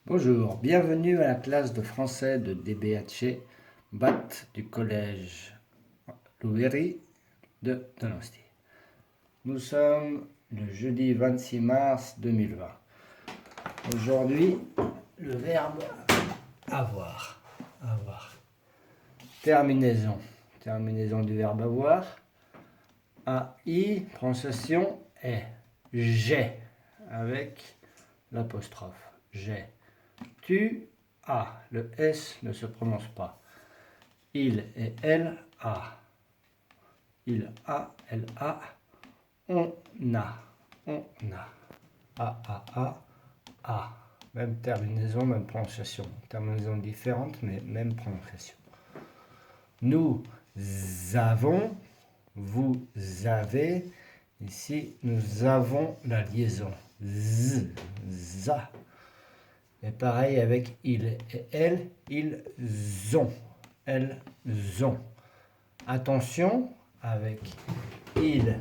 Bonjour, bienvenue à la classe de français de DBHC BAT du collège Louveri de Donosti. Nous sommes le jeudi 26 mars 2020. Aujourd'hui, le verbe avoir. Terminaison. Terminaison du verbe avoir. AI, prononciation est j'ai avec l'apostrophe. J'ai. Tu as. Le S ne se prononce pas. Il et elle a. Il a, elle a. On a. On a. A. Même terminaison, même prononciation. Terminaison différente, mais même prononciation. Nous avons. Vous avez. Ici, nous avons la liaison. Z. Za. Et pareil avec il et elle, ils ont. Elles ont. Attention avec ils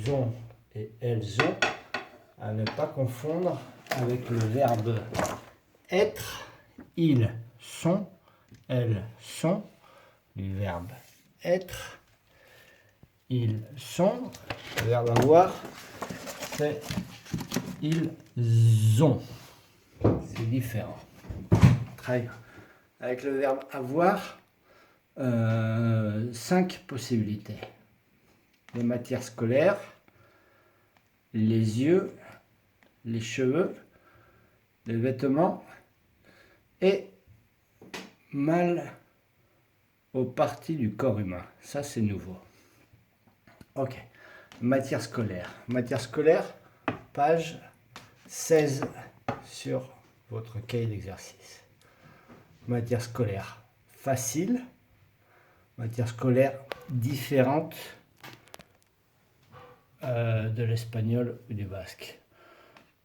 ont et elles ont à ne pas confondre avec le verbe être. Ils sont, elles sont. Du verbe être. Ils sont. Le verbe avoir, c'est ils ont. C'est différent. Très bien. Avec le verbe avoir, 5 possibilités. Les matières scolaires, les yeux, les cheveux, les vêtements et mal aux parties du corps humain. Ça, c'est nouveau. Ok. Matière scolaire. Matière scolaire, page 16 sur votre cahier d'exercice. Matière scolaire facile, matière scolaire différente de l'espagnol ou du basque.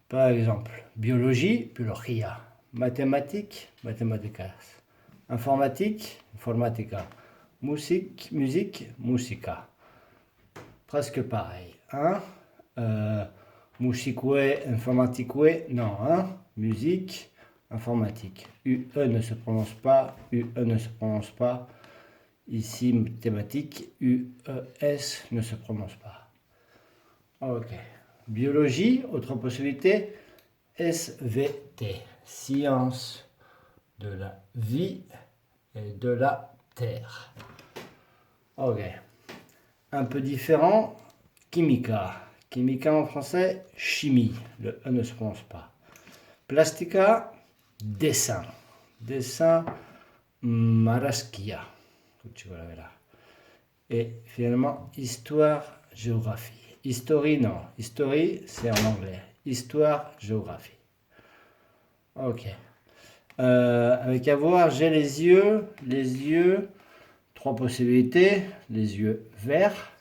Par exemple, biologie, biología, mathématiques, matemáticas, informatique, informatica, musique, musica. Presque pareil. Hein? Musique, informatique, non. Hein? Musique, informatique. UE ne se prononce pas. UE ne se prononce pas. Ici, mathématiques. UES ne se prononce pas. Ok. Biologie, autre possibilité. SVT. Science de la vie et de la terre. Ok. Un peu différent. Chimica. Chimica en français, chimie. Le E ne se prononce pas. Plastica, dessin. Dessin, marasquia. Tu vois là. Et finalement, histoire, géographie. History, non. History, c'est en anglais. Histoire, géographie. Ok. Avec avoir, j'ai les yeux. Les yeux, 3 possibilités. Les yeux verts.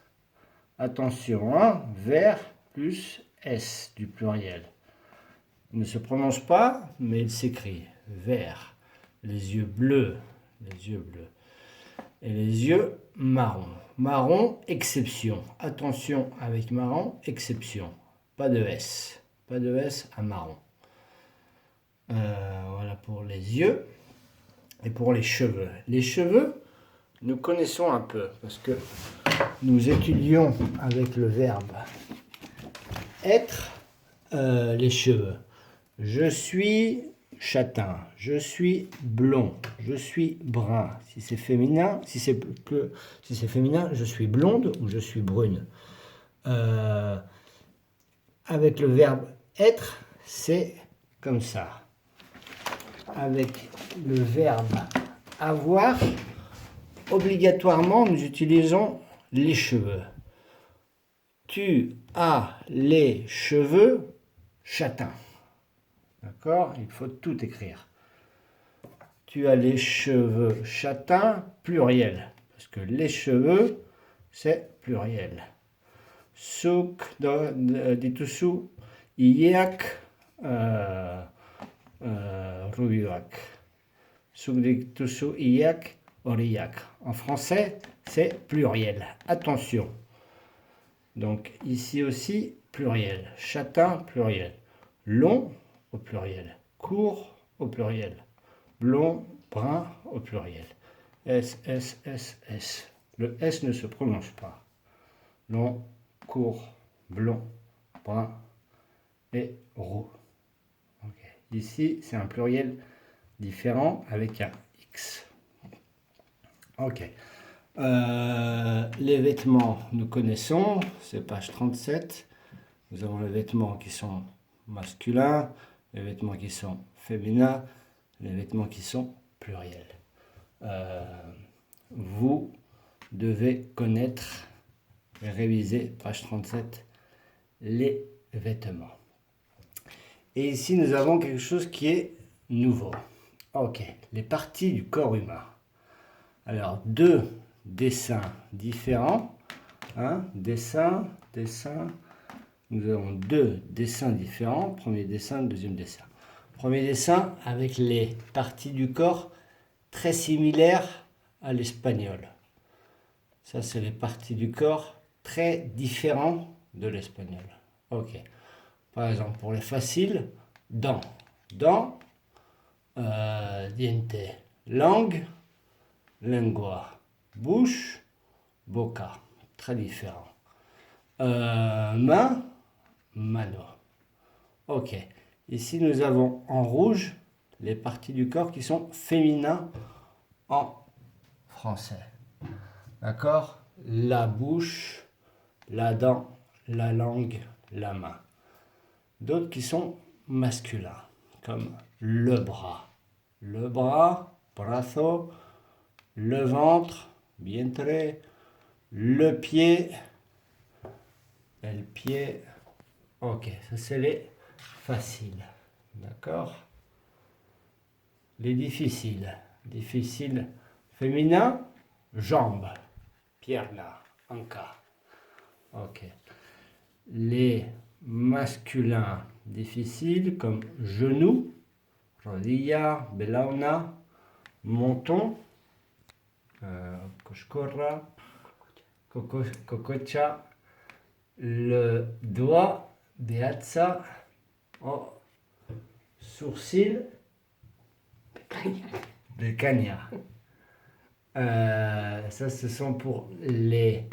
Attention, hein, vert plus S du pluriel. Il ne se prononce pas, mais il s'écrit vert. Les yeux bleus. Et les yeux marron. Marron, exception. Attention avec marron, exception. Pas de S. Pas de S à marron. Voilà pour les yeux. Et pour les cheveux. Les cheveux, nous connaissons un peu parce que nous étudions avec le verbe être les cheveux. Je suis châtain, je suis blond, je suis brun. Si c'est féminin, si c'est féminin, je suis blonde ou je suis brune. Avec le verbe être, c'est comme ça. Avec le verbe avoir, obligatoirement, nous utilisons les cheveux. Tu as les cheveux châtains. D'accord? Il faut tout écrire. Tu as les cheveux châtains, pluriel. Parce que les cheveux, c'est pluriel. Suk ditusu iak rubioak. Suk ditusu iak oriak. En français, c'est pluriel. Attention. Donc ici aussi, pluriel. Châtain, pluriel. Long au pluriel. Court au pluriel. Blond, brun au pluriel. S, S, S, S. Le S ne se prononce pas. Long, court, blond, brun et roux. Okay. Ici, c'est un pluriel différent avec un X. Ok. Les vêtements, nous connaissons, c'est page 37. Nous avons les vêtements qui sont masculins, les vêtements qui sont féminins, les vêtements qui sont pluriels. Vous devez connaître et réviser, page 37, les vêtements. Et ici, nous avons quelque chose qui est nouveau. Ok, les parties du corps humain. Alors, deux dessins différents. Dessin. Nous avons deux dessins différents. Premier dessin, deuxième dessin. Premier dessin avec les parties du corps très similaires à l'espagnol. Ça, c'est les parties du corps très différentes de l'espagnol. Ok. Par exemple, pour les faciles, dents. Dents, diente. Langue, lengua. Bouche, boca. Très différent. Main, mano. Ok. Ici, nous avons en rouge les parties du corps qui sont féminins en français. D'accord? La bouche, la dent, la langue, la main. D'autres qui sont masculins, comme le bras. Le bras, brazo, le ventre, vientre, le pied, el pied. Ok, ça c'est les faciles. D'accord? Les difficiles. Difficiles féminins, jambes, pierna, anca. Ok. Les masculins difficiles comme genou, rodilla, belauna, menton, cochcorra, cococha, le doigt, beazza, sourcil, des cagnards. Ça, ce sont pour les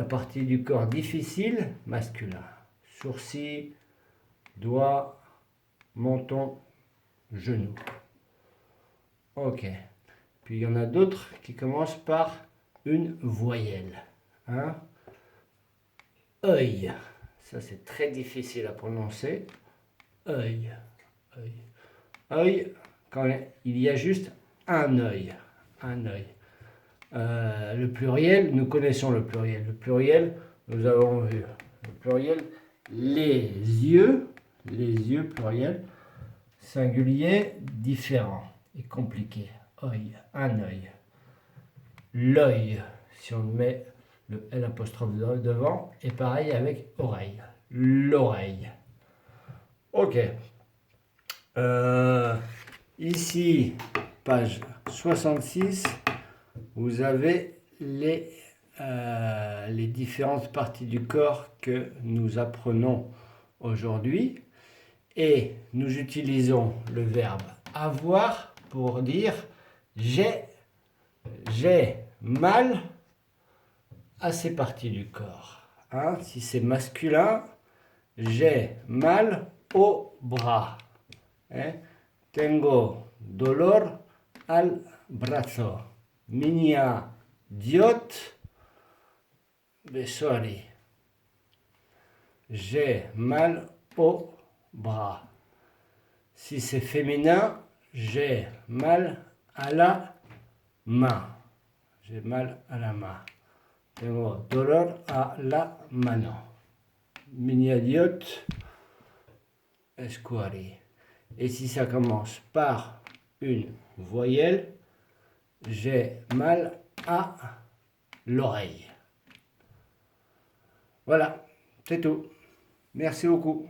parties du corps difficiles, masculin. Sourcil, doigt, menton, genou. Ok. Puis il y en a d'autres qui commencent par une voyelle. Œil. Ça, c'est très difficile à prononcer. Œil. Œil. Œil, quand il y a juste un œil. Un œil. Le pluriel, nous connaissons le pluriel. Le pluriel, nous avons vu. Le pluriel, les yeux pluriel, singulier, différent et compliqué. Œil, un œil. L'œil, si on met le L' devant, et pareil avec oreille. L'oreille. Ok. Ici, page 66, vous avez les différentes parties du corps que nous apprenons aujourd'hui. Et nous utilisons le verbe avoir pour dire j'ai mal à ces parties du corps. Si c'est masculin, j'ai mal au bras. Tengo dolor al brazo. Minha diot besori. J'ai mal au bras. Si c'est féminin, j'ai mal à la main. J'ai mal à la main. Tengo dolor a la mano. Minha diot escuari. Et si ça commence par une voyelle, j'ai mal à l'oreille. Voilà, c'est tout. Merci beaucoup.